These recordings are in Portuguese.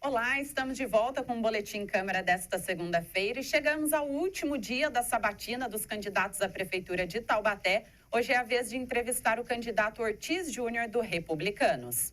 Olá, estamos de volta com o Boletim Câmara desta segunda-feira e chegamos ao último dia da sabatina dos candidatos à Prefeitura de Taubaté. Hoje é a vez de entrevistar o candidato Ortiz Júnior do Republicanos.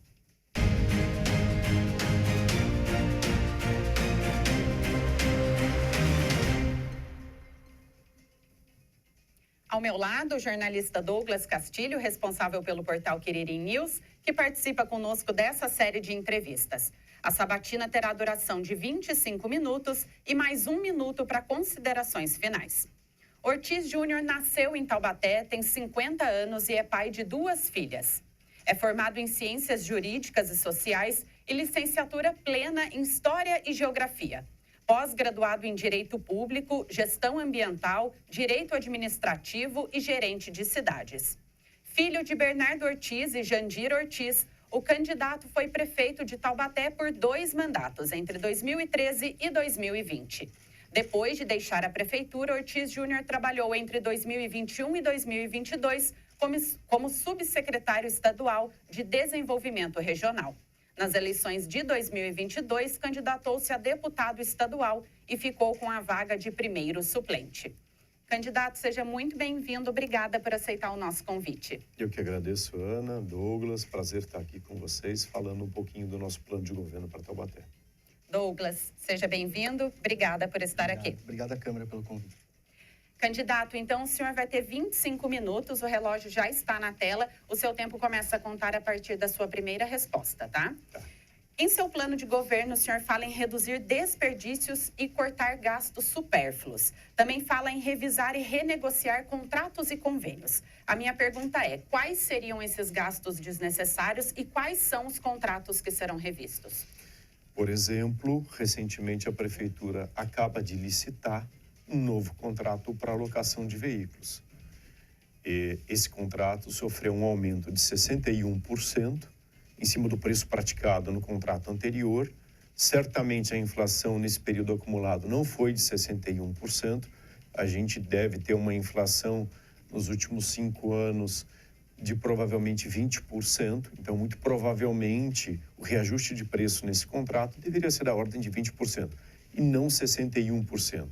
Ao meu lado, o jornalista Douglas Castilho, responsável pelo portal Quiririm News, que participa conosco dessa série de entrevistas. A sabatina terá duração de 25 minutos e mais 1 minuto para considerações finais. Ortiz Júnior nasceu em Taubaté, tem 50 anos e é pai de 2 filhas. É formado em Ciências Jurídicas e Sociais e licenciatura plena em História e Geografia. Pós-graduado em Direito Público, Gestão Ambiental, Direito Administrativo e Gerente de Cidades. Filho de Bernardo Ortiz e Jandir Ortiz, o candidato foi prefeito de Taubaté por 2 mandatos, entre 2013 e 2020. Depois de deixar a prefeitura, Ortiz Júnior trabalhou entre 2021 e 2022 como subsecretário estadual de Desenvolvimento Regional. Nas eleições de 2022, candidatou-se a deputado estadual e ficou com a vaga de primeiro suplente. Candidato, seja muito bem-vindo. Obrigada por aceitar o nosso convite. Eu que agradeço, Ana, Douglas. Prazer estar aqui com vocês, falando um pouquinho do nosso plano de governo para Taubaté. Douglas, seja bem-vindo. Obrigada por estar aqui. Obrigado à Câmara pelo convite. Candidato, então o senhor vai ter 25 minutos, o relógio já está na tela. O seu tempo começa a contar a partir da sua primeira resposta, tá? Tá. Em seu plano de governo, o senhor fala em reduzir desperdícios e cortar gastos supérfluos. Também fala em revisar e renegociar contratos e convênios. A minha pergunta é, quais seriam esses gastos desnecessários e quais são os contratos que serão revistos? Por exemplo, recentemente a Prefeitura acaba de licitar um novo contrato para alocação de veículos. Esse contrato sofreu um aumento de 61%, em cima do preço praticado no contrato anterior. Certamente a inflação nesse período acumulado não foi de 61%. A gente deve ter uma inflação nos últimos 5 anos de provavelmente 20%. Então, muito provavelmente, o reajuste de preço nesse contrato deveria ser da ordem de 20% e não 61%.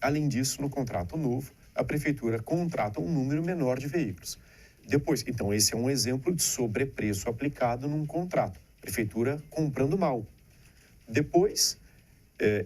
Além disso, no contrato novo, a Prefeitura contrata um número menor de veículos. Depois, então, esse é um exemplo de sobrepreço aplicado num contrato. Prefeitura comprando mal. Depois,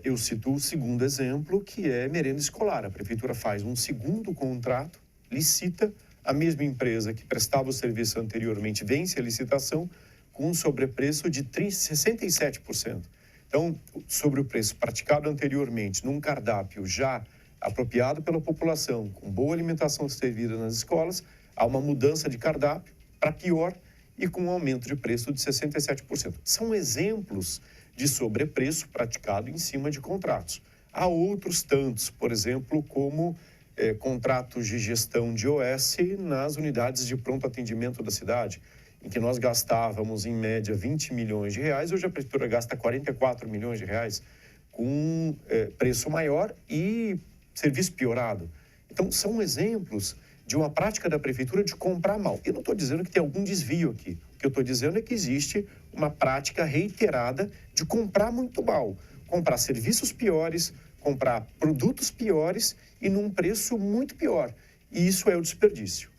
eu cito o segundo exemplo, que é merenda escolar. A Prefeitura faz um segundo contrato, licita, a mesma empresa que prestava o serviço anteriormente vence a licitação com um sobrepreço de 67%. Então, sobre o preço praticado anteriormente num cardápio já apropriado pela população, com boa alimentação servida nas escolas, há uma mudança de cardápio para pior e com um aumento de preço de 67%. São exemplos de sobrepreço praticado em cima de contratos. Há outros tantos, por exemplo, como contratos de gestão de OS nas unidades de pronto atendimento da cidade, em que nós gastávamos, em média, 20 milhões de reais, hoje a Prefeitura gasta 44 milhões de reais, com preço maior e serviço piorado. Então, são exemplos de uma prática da Prefeitura de comprar mal. Eu não estou dizendo que tem algum desvio aqui. O que eu estou dizendo é que existe uma prática reiterada de comprar muito mal. Comprar serviços piores, comprar produtos piores e num preço muito pior. E isso é o desperdício.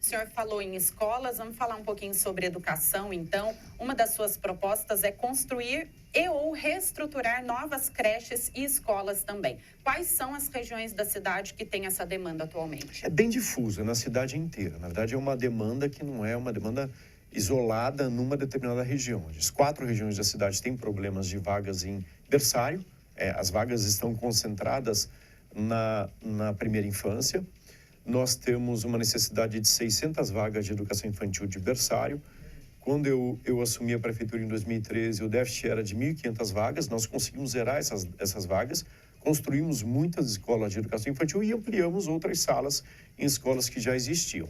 O senhor falou em escolas, vamos falar um pouquinho sobre educação, então. Uma das suas propostas é construir ou reestruturar novas creches e escolas também. Quais são as regiões da cidade que têm essa demanda atualmente? É bem difusa na cidade inteira. Na verdade, é uma demanda que não é uma demanda isolada numa determinada região. As 4 regiões da cidade têm problemas de vagas em berçário. As vagas estão concentradas na primeira infância. Nós temos uma necessidade de 600 vagas de educação infantil de berçário. Quando eu assumi a prefeitura em 2013, o déficit era de 1.500 vagas. Nós conseguimos zerar essas vagas, construímos muitas escolas de educação infantil e ampliamos outras salas em escolas que já existiam.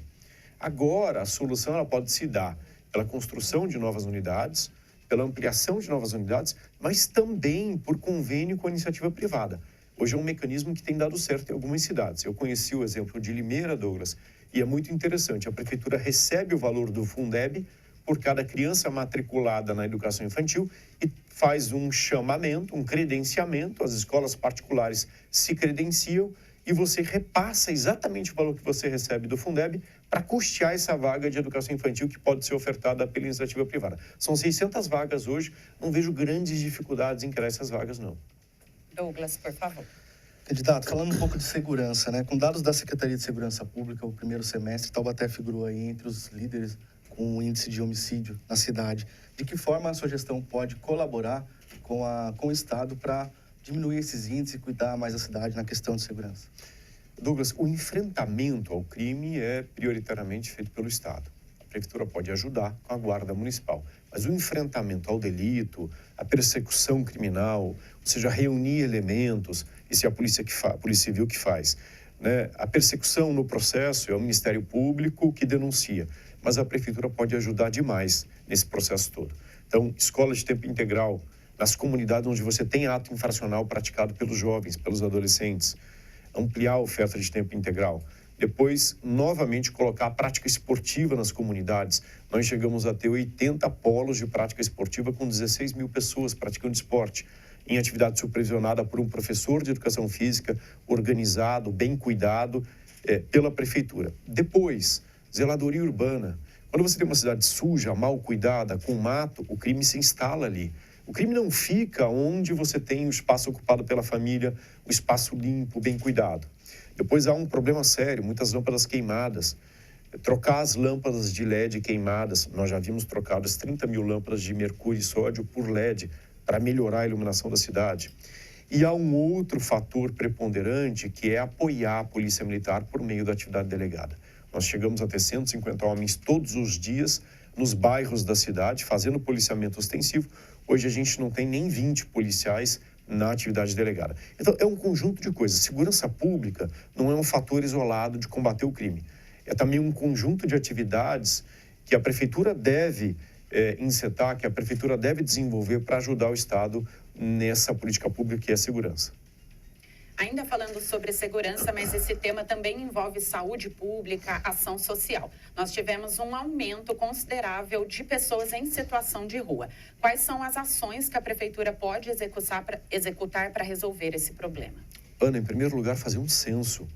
Agora, a solução ela pode se dar pela construção de novas unidades, pela ampliação de novas unidades, mas também por convênio com a iniciativa privada. Hoje é um mecanismo que tem dado certo em algumas cidades. Eu conheci o exemplo de Limeira, Douglas, e é muito interessante. A prefeitura recebe o valor do Fundeb por cada criança matriculada na educação infantil e faz um chamamento, um credenciamento. As escolas particulares se credenciam e você repassa exatamente o valor que você recebe do Fundeb para custear essa vaga de educação infantil que pode ser ofertada pela iniciativa privada. São 600 vagas hoje, não vejo grandes dificuldades em criar essas vagas, não. Douglas, por favor. Candidato, falando um pouco de segurança, né? Com dados da Secretaria de Segurança Pública, o primeiro semestre, Taubaté figurou aí entre os líderes com o índice de homicídio na cidade. De que forma a sua gestão pode colaborar com o Estado para diminuir esses índices e cuidar mais da cidade na questão de segurança? Douglas, o enfrentamento ao crime é prioritariamente feito pelo Estado. A Prefeitura pode ajudar com a Guarda Municipal, mas o enfrentamento ao delito, a persecução criminal, ou seja, reunir elementos, isso é a Polícia Civil que faz, né? A persecução no processo é o Ministério Público que denuncia, mas a Prefeitura pode ajudar demais nesse processo todo. Então, escolas de tempo integral, nas comunidades onde você tem ato infracional praticado pelos jovens, pelos adolescentes, ampliar a oferta de tempo integral. Depois, novamente, colocar a prática esportiva nas comunidades. Nós chegamos a ter 80 polos de prática esportiva com 16 mil pessoas praticando esporte, em atividade supervisionada por um professor de educação física, organizado, bem cuidado pela Prefeitura. Depois, zeladoria urbana. Quando você tem uma cidade suja, mal cuidada, com mato, o crime se instala ali. O crime não fica onde você tem o espaço ocupado pela família, o espaço limpo, bem cuidado. Depois há um problema sério, muitas lâmpadas queimadas. Trocar as lâmpadas de LED queimadas, nós já vimos trocadas 30 mil lâmpadas de mercúrio e sódio por LED para melhorar a iluminação da cidade. E há um outro fator preponderante que é apoiar a Polícia Militar por meio da atividade delegada. Nós chegamos a ter 150 homens todos os dias nos bairros da cidade, fazendo policiamento ostensivo. Hoje a gente não tem nem 20 policiais na atividade delegada. Então, é um conjunto de coisas. Segurança pública não é um fator isolado de combater o crime. É também um conjunto de atividades que a Prefeitura deve encetar, que a Prefeitura deve desenvolver para ajudar o Estado nessa política pública que é a segurança. Ainda falando sobre segurança, mas esse tema também envolve saúde pública, ação social. Nós tivemos um aumento considerável de pessoas em situação de rua. Quais são as ações que a Prefeitura pode executar para resolver esse problema? Ana, em primeiro lugar, fazer um censo.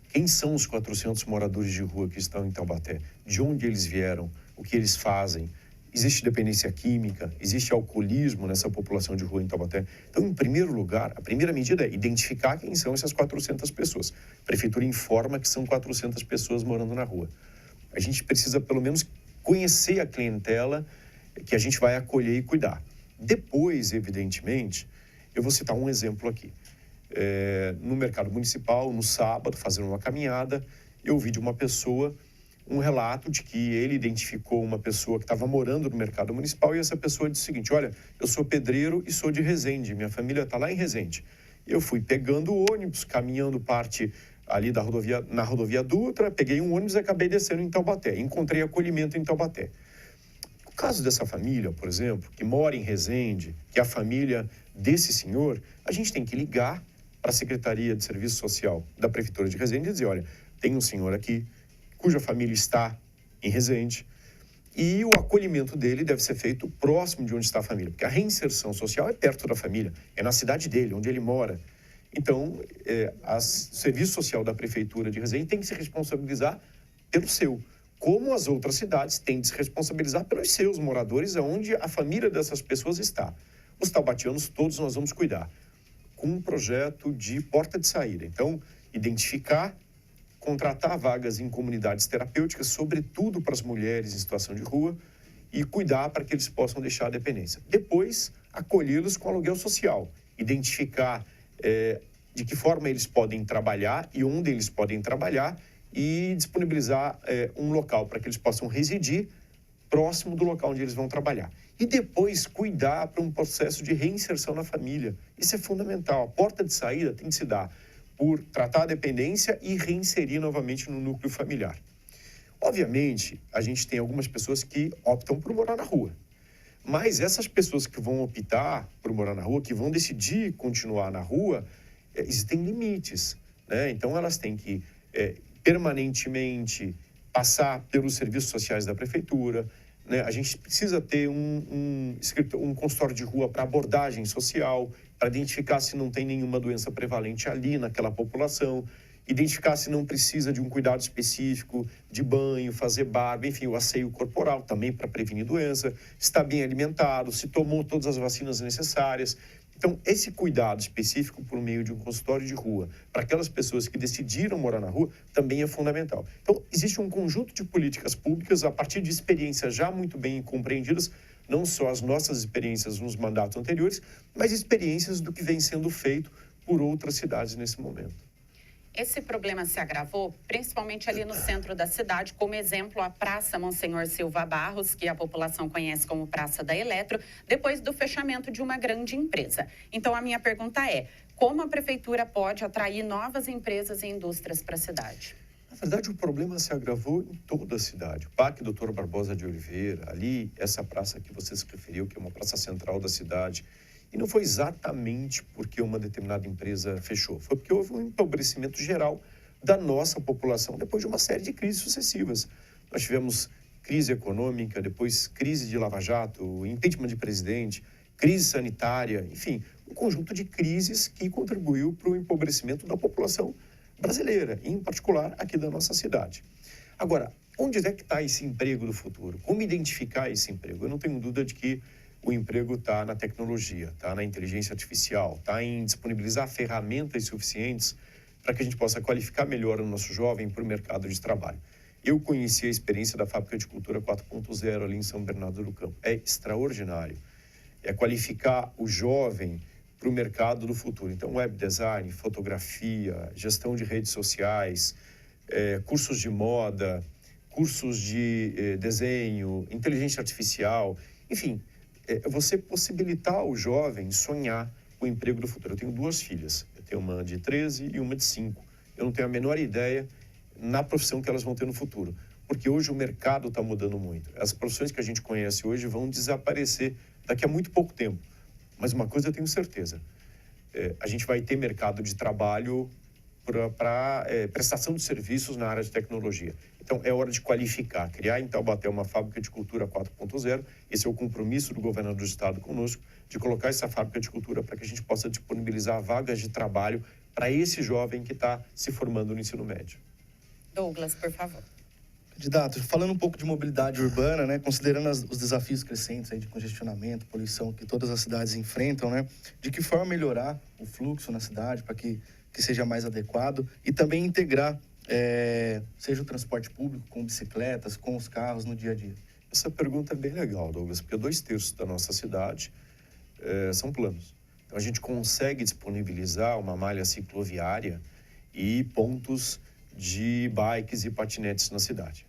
Quem são os 400 moradores de rua que estão em Taubaté? De onde eles vieram? O que eles fazem? Existe dependência química, existe alcoolismo nessa população de rua em Taubaté. Então, em primeiro lugar, a primeira medida é identificar quem são essas 400 pessoas. A Prefeitura informa que são 400 pessoas morando na rua. A gente precisa, pelo menos, conhecer a clientela que a gente vai acolher e cuidar. Depois, evidentemente, eu vou citar um exemplo aqui. No mercado municipal, no sábado, fazendo uma caminhada, eu ouvi de uma pessoa um relato de que ele identificou uma pessoa que estava morando no mercado municipal e essa pessoa disse o seguinte: olha, eu sou pedreiro e sou de Resende, minha família está lá em Resende. Eu fui pegando o ônibus, caminhando parte ali na rodovia Dutra, peguei um ônibus e acabei descendo em Taubaté, encontrei acolhimento em Taubaté. No caso dessa família, por exemplo, que mora em Resende, que é a família desse senhor, a gente tem que ligar para a Secretaria de Serviço Social da Prefeitura de Resende e dizer: olha, tem um senhor aqui cuja família está em Resende, e o acolhimento dele deve ser feito próximo de onde está a família, porque a reinserção social é perto da família, é na cidade dele, onde ele mora. Então, o Serviço Social da Prefeitura de Resende tem que se responsabilizar pelo seu, como as outras cidades têm de se responsabilizar pelos seus moradores, onde a família dessas pessoas está. Os taubatianos, todos nós vamos cuidar, com um projeto de porta de saída. Então, identificar, contratar vagas em comunidades terapêuticas, sobretudo para as mulheres em situação de rua, e cuidar para que eles possam deixar a dependência. Depois, acolhê-los com aluguel social, identificar de que forma eles podem trabalhar e onde eles podem trabalhar e disponibilizar um local para que eles possam residir próximo do local onde eles vão trabalhar. E depois cuidar para um processo de reinserção na família. Isso é fundamental. A porta de saída tem que se dar por tratar a dependência e reinserir novamente no núcleo familiar. Obviamente, a gente tem algumas pessoas que optam por morar na rua. Mas essas pessoas que vão optar por morar na rua, que vão decidir continuar na rua, existem limites, né? Então, elas têm que permanentemente passar pelos serviços sociais da Prefeitura, né? A gente precisa ter um consultório de rua para abordagem social, para identificar se não tem nenhuma doença prevalente ali naquela população, identificar se não precisa de um cuidado específico, de banho, fazer barba, enfim, o asseio corporal também para prevenir doença, está bem alimentado, se tomou todas as vacinas necessárias. Então, esse cuidado específico por meio de um consultório de rua, para aquelas pessoas que decidiram morar na rua, também é fundamental. Então, existe um conjunto de políticas públicas a partir de experiências já muito bem compreendidas, não só as nossas experiências nos mandatos anteriores, mas experiências do que vem sendo feito por outras cidades nesse momento. Esse problema se agravou, principalmente ali no centro da cidade, como exemplo a Praça Monsenhor Silva Barros, que a população conhece como Praça da Eletro, depois do fechamento de uma grande empresa. Então, a minha pergunta é, como a prefeitura pode atrair novas empresas e indústrias para a cidade? Na verdade, o problema se agravou em toda a cidade. O Parque Doutor Barbosa de Oliveira, ali, essa praça que você se referiu, que é uma praça central da cidade. E não foi exatamente porque uma determinada empresa fechou, foi porque houve um empobrecimento geral da nossa população depois de uma série de crises sucessivas. Nós tivemos crise econômica, depois crise de Lava Jato, impeachment de presidente, crise sanitária, enfim, um conjunto de crises que contribuiu para o empobrecimento da população brasileira, em particular aqui da nossa cidade. Agora, onde é que está esse emprego do futuro? Como identificar esse emprego? Eu não tenho dúvida de que o emprego está na tecnologia, está na inteligência artificial, está em disponibilizar ferramentas suficientes para que a gente possa qualificar melhor o nosso jovem para o mercado de trabalho. Eu conheci a experiência da Fábrica de Cultura 4.0 ali em São Bernardo do Campo. É extraordinário. É qualificar o jovem para o mercado do futuro. Então, web design, fotografia, gestão de redes sociais, cursos de moda, cursos de desenho, inteligência artificial, enfim, você possibilitar o jovem sonhar com o emprego do futuro. Eu tenho 2 filhas, eu tenho uma de 13 e uma de 5. Eu não tenho a menor ideia na profissão que elas vão ter no futuro, porque hoje o mercado está mudando muito. As profissões que a gente conhece hoje vão desaparecer daqui a muito pouco tempo. Mas uma coisa eu tenho certeza, a gente vai ter mercado de trabalho para prestação de serviços na área de tecnologia. Então, é hora de qualificar, criar em Taubaté uma fábrica de cultura 4.0. Esse é o compromisso do governador do estado conosco, de colocar essa fábrica de cultura para que a gente possa disponibilizar vagas de trabalho para esse jovem que está se formando no ensino médio. Douglas, por favor. Candidato, falando um pouco de mobilidade urbana, né, considerando os desafios crescentes aí de congestionamento, poluição que todas as cidades enfrentam, né, de que forma melhorar o fluxo na cidade para que seja mais adequado e também integrar, seja o transporte público com bicicletas, com os carros no dia a dia? Essa pergunta é bem legal, Douglas, porque 2/3 da nossa cidade são planos. Então, a gente consegue disponibilizar uma malha cicloviária e pontos de bikes e patinetes na cidade.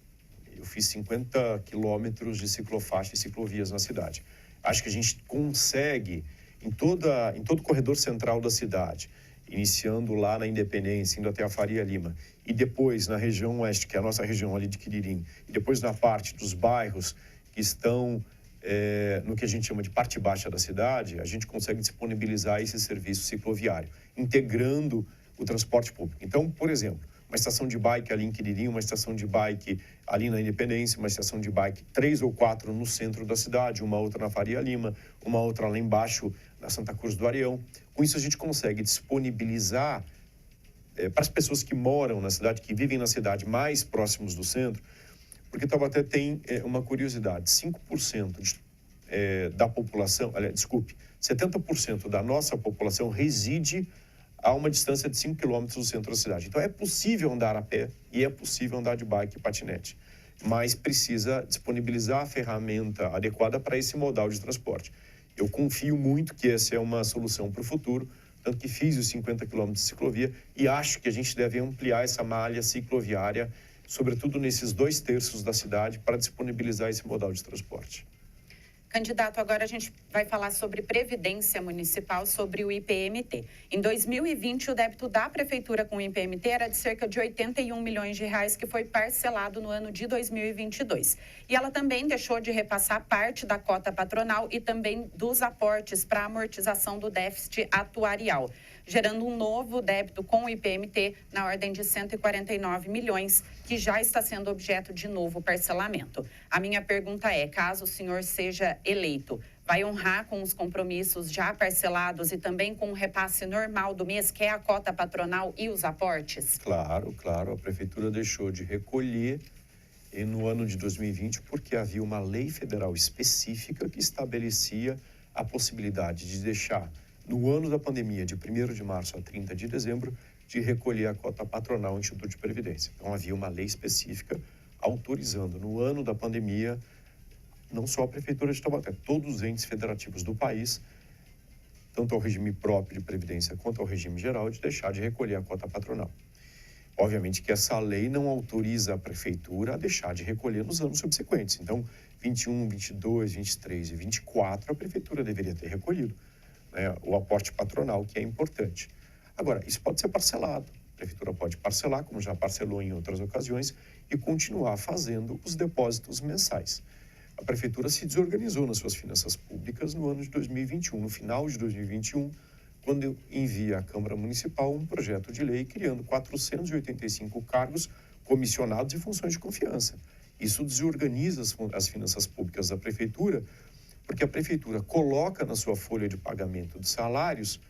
Eu fiz 50 quilômetros de ciclofaixa e ciclovias na cidade. Acho que a gente consegue, em todo o corredor central da cidade, iniciando lá na Independência, indo até a Faria Lima, e depois na região oeste, que é a nossa região ali de Quiririm, e depois na parte dos bairros que estão no que a gente chama de parte baixa da cidade, a gente consegue disponibilizar esse serviço cicloviário, integrando o transporte público. Então, por exemplo, uma estação de bike ali em Quiririm, uma estação de bike ali na Independência, uma estação de bike 3 ou 4 no centro da cidade, uma outra na Faria Lima, uma outra lá embaixo na Santa Cruz do Areião. Com isso a gente consegue disponibilizar para as pessoas que moram na cidade, que vivem na cidade mais próximos do centro, porque Taubaté tem uma curiosidade, 5% da população, 70% da nossa população reside a uma distância de 5 quilômetros do centro da cidade. Então, é possível andar a pé e é possível andar de bike e patinete, mas precisa disponibilizar a ferramenta adequada para esse modal de transporte. Eu confio muito que essa é uma solução para o futuro, tanto que fiz os 50 quilômetros de ciclovia e acho que a gente deve ampliar essa malha cicloviária, sobretudo nesses 2/3 da cidade, para disponibilizar esse modal de transporte. Candidato, agora a gente vai falar sobre Previdência Municipal, sobre o IPMT. Em 2020, o débito da Prefeitura com o IPMT era de cerca de 81 milhões de reais, que foi parcelado no ano de 2022. E ela também deixou de repassar parte da cota patronal e também dos aportes para amortização do déficit atuarial. gerando um novo débito com o IPMT na ordem de 149 milhões, que já está sendo objeto de novo parcelamento. A minha pergunta é, caso o senhor seja eleito, vai honrar com os compromissos já parcelados e também com o repasse normal do mês, que é a cota patronal e os aportes? Claro, claro. A Prefeitura deixou de recolher no ano de 2020 porque havia uma lei federal específica que estabelecia a possibilidade de deixar, no ano da pandemia, de 1º de março a 30 de dezembro, de recolher a cota patronal no Instituto de Previdência. Então, havia uma lei específica autorizando, no ano da pandemia, não só a Prefeitura de Taubaté, todos os entes federativos do país, tanto ao regime próprio de Previdência quanto ao regime geral, de deixar de recolher a cota patronal. Obviamente que essa lei não autoriza a Prefeitura a deixar de recolher nos anos subsequentes. Então, 21, 22, 23 e 24, a Prefeitura deveria ter recolhido, né, o aporte patronal, que é importante. Agora, isso pode ser parcelado. A Prefeitura pode parcelar, como já parcelou em outras ocasiões, e continuar fazendo os depósitos mensais. A Prefeitura se desorganizou nas suas finanças públicas no ano de 2021, no final de 2021, quando envia à Câmara Municipal um projeto de lei criando 485 cargos comissionados e funções de confiança. Isso desorganiza as finanças públicas da Prefeitura, porque a Prefeitura coloca na sua folha de pagamento de salários,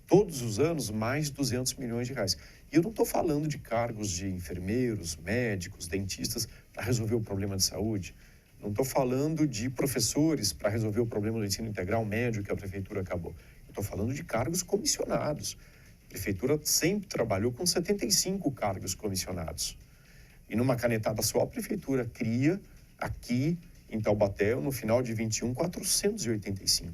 todos os anos, mais de 200 milhões de reais. E eu não estou falando de cargos de enfermeiros, médicos, dentistas para resolver o problema de saúde. Não estou falando de professores para resolver o problema do ensino integral médio que a Prefeitura acabou. Estou falando de cargos comissionados. A Prefeitura sempre trabalhou com 75 cargos comissionados. E numa canetada só, a Prefeitura cria aqui em Taubaté, no final de 21, 485.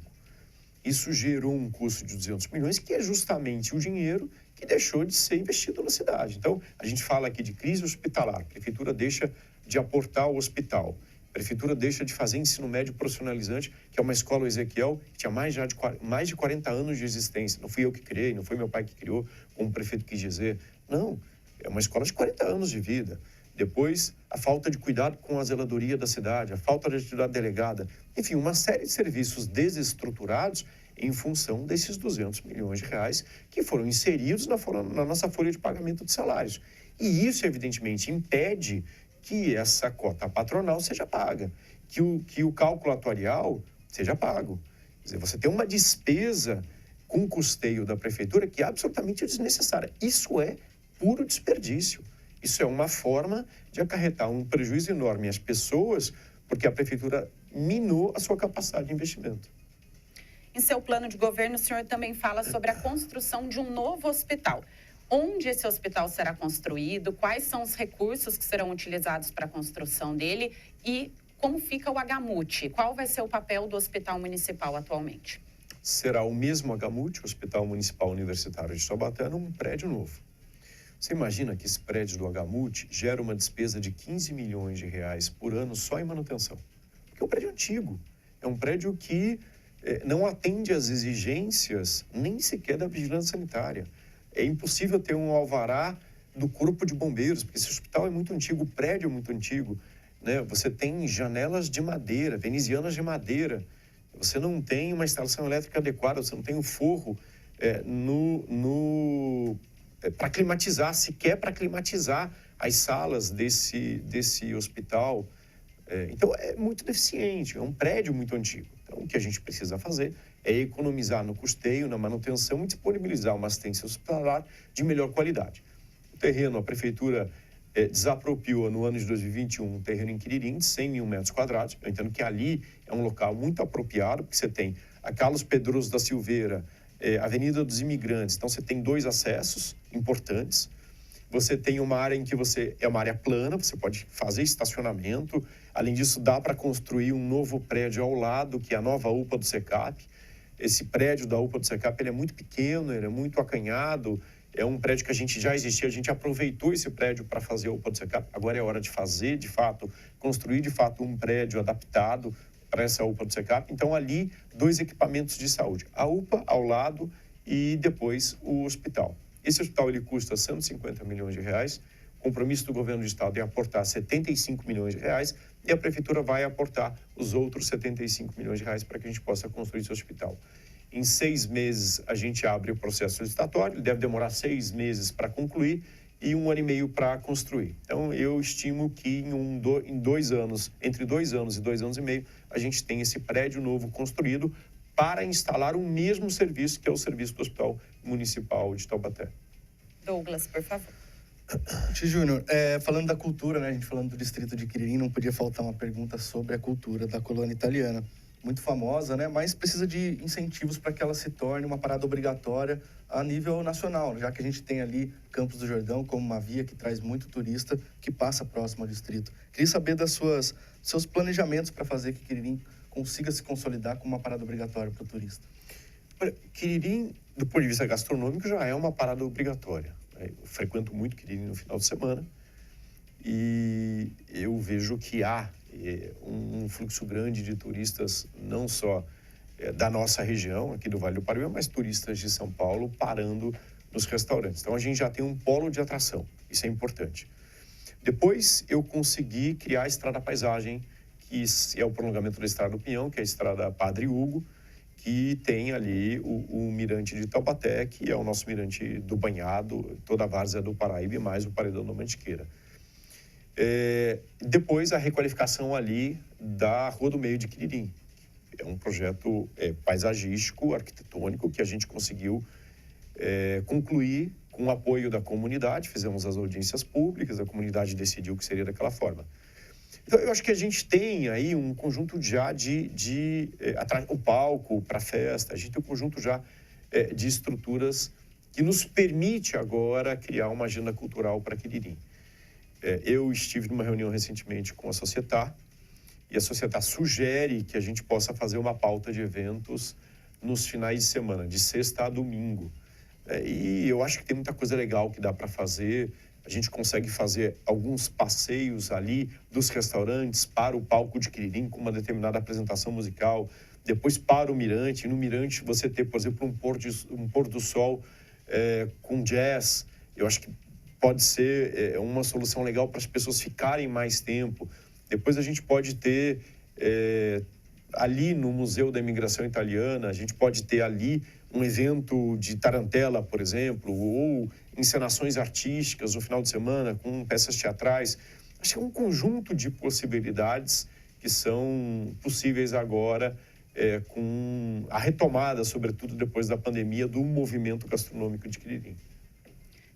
Isso gerou um custo de 200 milhões, que é justamente o dinheiro que deixou de ser investido na cidade. Então, a gente fala aqui de crise hospitalar. A Prefeitura deixa de aportar ao hospital. A Prefeitura deixa de fazer ensino médio profissionalizante, que é uma escola Ezequiel, que tinha mais de 40 anos de existência. Não fui eu que criei, não foi meu pai que criou, como o prefeito quis dizer. Não, é uma escola de 40 anos de vida. Depois, a falta de cuidado com a zeladoria da cidade, a falta de atividade delegada. Enfim, uma série de serviços desestruturados em função desses 200 milhões de reais que foram inseridos na nossa folha de pagamento de salários. E isso, evidentemente, impede que essa cota patronal seja paga, que o cálculo atuarial seja pago. Quer dizer, você tem uma despesa com custeio da Prefeitura que é absolutamente desnecessária. Isso é puro desperdício. Isso é uma forma de acarretar um prejuízo enorme às pessoas, porque a Prefeitura minou a sua capacidade de investimento. Em seu plano de governo, o senhor também fala sobre a construção de um novo hospital. Onde esse hospital será construído? Quais são os recursos que serão utilizados para a construção dele? E como fica o HMUT? Qual vai ser o papel do Hospital Municipal atualmente? Será o mesmo HMUT, o Hospital Municipal Universitário de Taubaté, num prédio novo. Você imagina que esse prédio do HMUT gera uma despesa de 15 milhões de reais por ano só em manutenção? Porque é um prédio antigo. É um prédio que não atende às exigências nem sequer da vigilância sanitária. É impossível ter um alvará do Corpo de Bombeiros, porque esse hospital é muito antigo, o prédio é muito antigo, né? Você tem janelas de madeira, venezianas de madeira, você não tem uma instalação elétrica adequada, você não tem um forro para climatizar, sequer para climatizar as salas desse hospital. Então, é muito deficiente, é um prédio muito antigo. Então, o que a gente precisa fazer é economizar no custeio, na manutenção e disponibilizar uma assistência hospitalar de melhor qualidade. O terreno, a Prefeitura desapropriou no ano de 2021 um terreno em Quiririm de 100 mil metros quadrados. Eu entendo que ali é um local muito apropriado, porque você tem a Carlos Pedroso da Silveira, Avenida dos Imigrantes, então você tem 2 acessos importantes. Você tem uma área em que é uma área plana, você pode fazer estacionamento. Além disso, dá para construir um novo prédio ao lado, que é a nova UPA do SECAP. Esse prédio da UPA do SECAP ele é muito pequeno, ele é muito acanhado. É um prédio que a gente já existia, a gente aproveitou esse prédio para fazer a UPA do SECAP. Agora é hora de fazer, de fato, construir, de fato, um prédio adaptado para essa UPA do SECAP. Então, ali, 2 equipamentos de saúde. A UPA ao lado e depois o hospital. Esse hospital ele custa 150 milhões de reais. O compromisso do governo do estado é aportar 75 milhões de reais e a Prefeitura vai aportar os outros 75 milhões de reais para que a gente possa construir esse hospital. Em 6 meses, a gente abre o processo licitatório, ele deve demorar 6 meses para concluir e 1 ano e meio para construir. Então, eu estimo que em 2 anos, entre 2 anos e 2 anos e meio, a gente tem esse prédio novo construído para instalar o mesmo serviço, que é o serviço do Hospital Municipal de Taubaté. Douglas, por favor. Tio Júnior, falando da cultura, né, a gente falando do distrito de Quiririm, não podia faltar uma pergunta sobre a cultura da colônia italiana. Muito famosa, né, mas precisa de incentivos para que ela se torne uma parada obrigatória a nível nacional, já que a gente tem ali Campos do Jordão como uma via que traz muito turista que passa próximo ao distrito. Queria saber seus planejamentos para fazer que Quiririm consiga se consolidar como uma parada obrigatória para o turista. Quiririm, do ponto de vista gastronômico, já é uma parada obrigatória. Eu frequento muito Quiririm no final de semana e eu vejo que há um fluxo grande de turistas, não só da nossa região, aqui do Vale do Paraíba, mas turistas de São Paulo parando nos restaurantes. Então, a gente já tem um polo de atração, isso é importante. Depois, eu consegui criar a Estrada Paisagem, que é o prolongamento da Estrada do Pinhão, que é a Estrada Padre Hugo, que tem ali o Mirante de Taubaté, que é o nosso mirante do banhado, toda a várzea do Paraíba e mais o Paredão da Mantiqueira. Depois, a requalificação ali da Rua do Meio de Quiririm. É um projeto paisagístico, arquitetônico, que a gente conseguiu concluir com o apoio da comunidade. Fizemos as audiências públicas, a comunidade decidiu que seria daquela forma. Então, eu acho que a gente tem aí um conjunto já o palco para festa, a gente tem um conjunto já de estruturas que nos permite agora criar uma agenda cultural para Quiririm. Eu estive numa reunião recentemente com a Societá, e a Societá sugere que a gente possa fazer uma pauta de eventos nos finais de semana, de sexta a domingo. E eu acho que tem muita coisa legal que dá para fazer. A gente consegue fazer alguns passeios ali dos restaurantes para o palco de Quiririm com uma determinada apresentação musical, depois para o Mirante. No Mirante você ter, por exemplo, um pôr do sol com jazz. Eu acho que pode ser uma solução legal para as pessoas ficarem mais tempo. Depois a gente pode ter ali no Museu da Imigração Italiana, a gente pode ter ali um evento de tarantela, por exemplo, ou encenações artísticas no final de semana com peças teatrais. Acho que é um conjunto de possibilidades que são possíveis agora com a retomada, sobretudo depois da pandemia, do movimento gastronômico de Quiririm.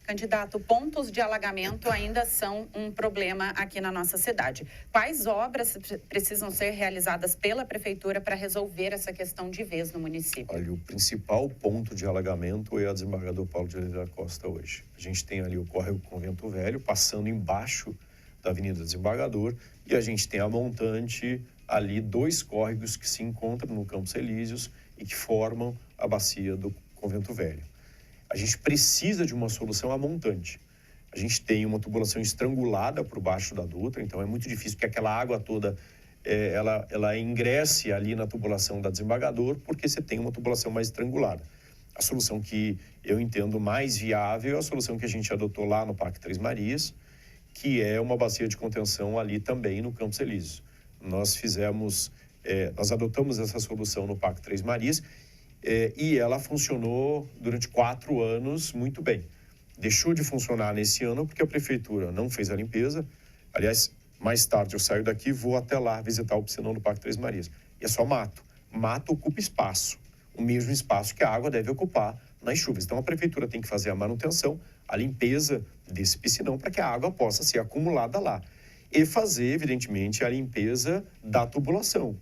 Candidato, pontos de alagamento ainda são um problema aqui na nossa cidade. Quais obras precisam ser realizadas pela Prefeitura para resolver essa questão de vez no município? Olha, o principal ponto de alagamento é a Desembargador Paulo de Oliveira Costa hoje. A gente tem ali o córrego Convento Velho, passando embaixo da Avenida Desembargador, e a gente tem a montante ali, 2 córregos que se encontram no Campos Elíseos e que formam a bacia do Convento Velho. A gente precisa de uma solução a montante. A gente tem uma tubulação estrangulada por baixo da Dutra, então é muito difícil que aquela água toda ela ingresse ali na tubulação da Desembargador, porque você tem uma tubulação mais estrangulada. A solução que eu entendo mais viável é a solução que a gente adotou lá no Parque Três Marias, que é uma bacia de contenção ali também no Campos Elíseos. Nós adotamos essa solução no Parque Três Marias, e ela funcionou durante 4 anos muito bem. Deixou de funcionar nesse ano porque a prefeitura não fez a limpeza. Aliás, mais tarde eu saio daqui e vou até lá visitar o piscinão do Parque Três Marias. E é só mato. Mato ocupa espaço, o mesmo espaço que a água deve ocupar nas chuvas. Então a prefeitura tem que fazer a manutenção, a limpeza desse piscinão para que a água possa ser acumulada lá. E fazer, evidentemente, a limpeza da tubulação.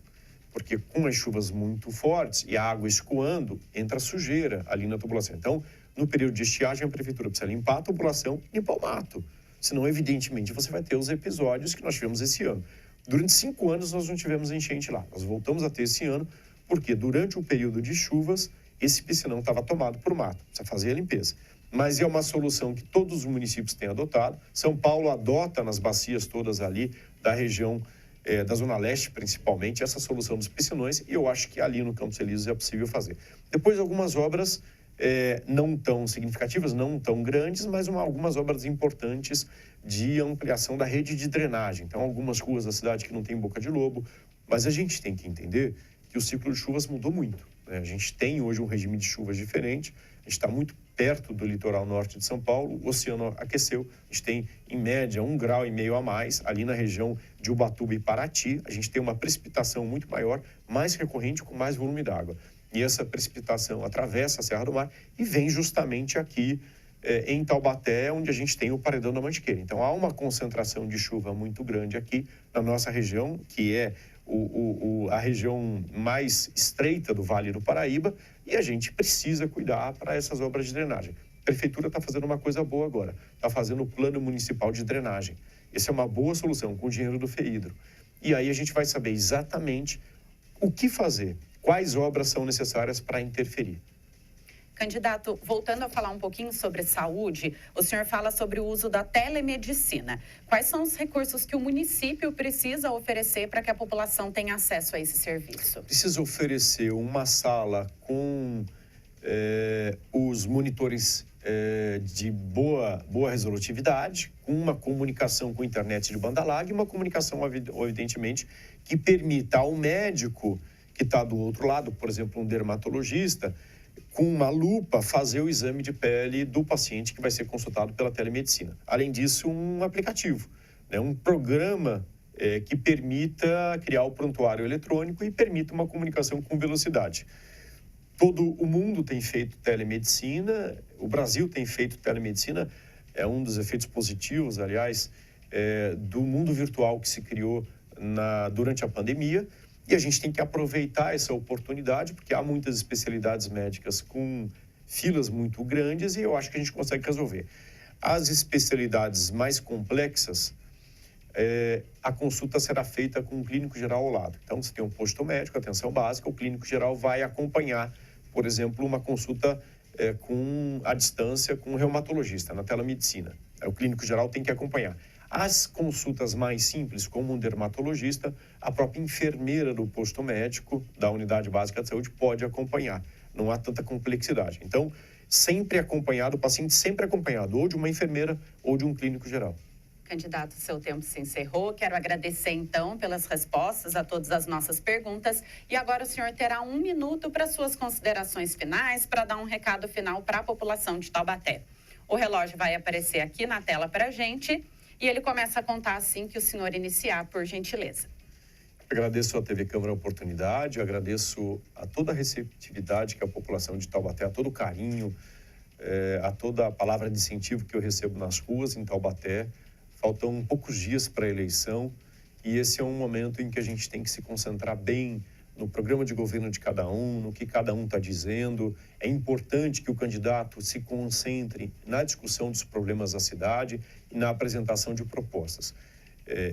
Porque com as chuvas muito fortes e a água escoando, entra sujeira ali na tubulação. Então, no período de estiagem, a prefeitura precisa limpar a tubulação e limpar o mato. Senão, evidentemente, você vai ter os episódios que nós tivemos esse ano. Durante 5 anos, nós não tivemos enchente lá. Nós voltamos a ter esse ano, porque durante o período de chuvas, esse piscinão estava tomado por mato. Precisa fazer a limpeza. Mas é uma solução que todos os municípios têm adotado. São Paulo adota nas bacias todas ali da região da Zona Leste, principalmente, essa solução dos piscinões, e eu acho que ali no Campos Elíseos é possível fazer. Depois, algumas obras não tão significativas, não tão grandes, mas algumas obras importantes de ampliação da rede de drenagem. Então, algumas ruas da cidade que não tem boca de lobo, mas a gente tem que entender que o ciclo de chuvas mudou muito. né? A gente tem hoje um regime de chuvas diferente, a gente está muito perto do litoral norte de São Paulo, o oceano aqueceu, a gente tem, em média, 1,5 graus a mais ali na região de Ubatuba e Paraty, a gente tem uma precipitação muito maior, mais recorrente, com mais volume d'água. E essa precipitação atravessa a Serra do Mar e vem justamente aqui em Taubaté, onde a gente tem o Paredão da Mantiqueira. Então, há uma concentração de chuva muito grande aqui na nossa região, que é a região mais estreita do Vale do Paraíba, e a gente precisa cuidar para essas obras de drenagem. A Prefeitura está fazendo uma coisa boa agora, está fazendo o Plano Municipal de Drenagem. Essa é uma boa solução, com o dinheiro do FEIDRO. E aí a gente vai saber exatamente o que fazer, quais obras são necessárias para interferir. Candidato, voltando a falar um pouquinho sobre saúde, o senhor fala sobre o uso da telemedicina. Quais são os recursos que o município precisa oferecer para que a população tenha acesso a esse serviço? Precisa oferecer uma sala com os monitores de boa resolutividade, com uma comunicação com internet de banda larga e uma comunicação, evidentemente, que permita ao médico que está do outro lado, por exemplo, um dermatologista, com uma lupa, fazer o exame de pele do paciente que vai ser consultado pela telemedicina. Além disso, um aplicativo, né? Um programa que permita criar o prontuário eletrônico e permita uma comunicação com velocidade. Todo o mundo tem feito telemedicina, o Brasil tem feito telemedicina, é um dos efeitos positivos, aliás, do mundo virtual que se criou durante a pandemia. E a gente tem que aproveitar essa oportunidade, porque há muitas especialidades médicas com filas muito grandes e eu acho que a gente consegue resolver. As especialidades mais complexas, a consulta será feita com um clínico geral ao lado. Então, você tem um posto médico, atenção básica, o clínico geral vai acompanhar, por exemplo, uma consulta à distância com um reumatologista na telemedicina. O clínico geral tem que acompanhar. As consultas mais simples, como um dermatologista, a própria enfermeira do posto médico, da unidade básica de saúde, pode acompanhar. Não há tanta complexidade. Então, sempre acompanhado, o paciente sempre acompanhado, ou de uma enfermeira ou de um clínico geral. Candidato, seu tempo se encerrou. Quero agradecer, então, pelas respostas a todas as nossas perguntas. E agora o senhor terá 1 minuto para suas considerações finais, para dar um recado final para a população de Taubaté. O relógio vai aparecer aqui na tela para a gente. E ele começa a contar assim que o senhor iniciar, por gentileza. Agradeço à TV Câmara a oportunidade, agradeço a toda a receptividade que a população de Taubaté, a todo o carinho, a toda a palavra de incentivo que eu recebo nas ruas em Taubaté. Faltam poucos dias para a eleição e esse é um momento em que a gente tem que se concentrar bem no programa de governo de cada um, no que cada um está dizendo. É importante que o candidato se concentre na discussão dos problemas da cidade e na apresentação de propostas.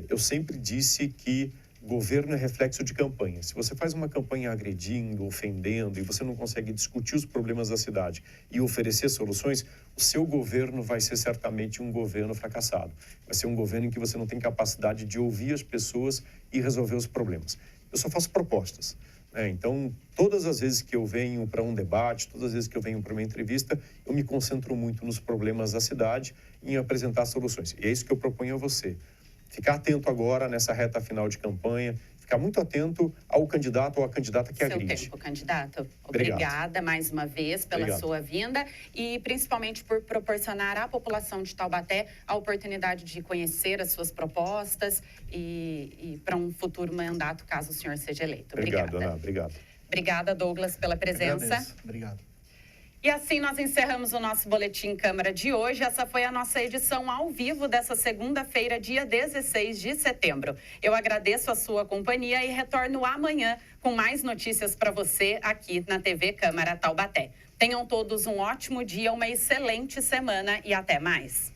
Eu sempre disse que governo é reflexo de campanha. Se você faz uma campanha agredindo, ofendendo, e você não consegue discutir os problemas da cidade e oferecer soluções, o seu governo vai ser certamente um governo fracassado. Vai ser um governo em que você não tem capacidade de ouvir as pessoas e resolver os problemas. Eu só faço propostas, né? Então, todas as vezes que eu venho para um debate, todas as vezes que eu venho para uma entrevista, eu me concentro muito nos problemas da cidade e em apresentar soluções. E é isso que eu proponho a você. Ficar atento agora nessa reta final de campanha, ficar muito atento ao candidato ou à candidata que agride. Seu tempo, candidato. Obrigado. Obrigada mais uma vez pela sua vinda e principalmente por proporcionar à população de Taubaté a oportunidade de conhecer as suas propostas e para um futuro mandato, caso o senhor seja eleito. Obrigado, Ana. Obrigado. Obrigada, Douglas, pela presença. Agradeço. Obrigado. E assim nós encerramos o nosso Boletim Câmara de hoje. Essa foi a nossa edição ao vivo dessa segunda-feira, dia 16 de setembro. Eu agradeço a sua companhia e retorno amanhã com mais notícias para você aqui na TV Câmara Taubaté. Tenham todos um ótimo dia, uma excelente semana e até mais.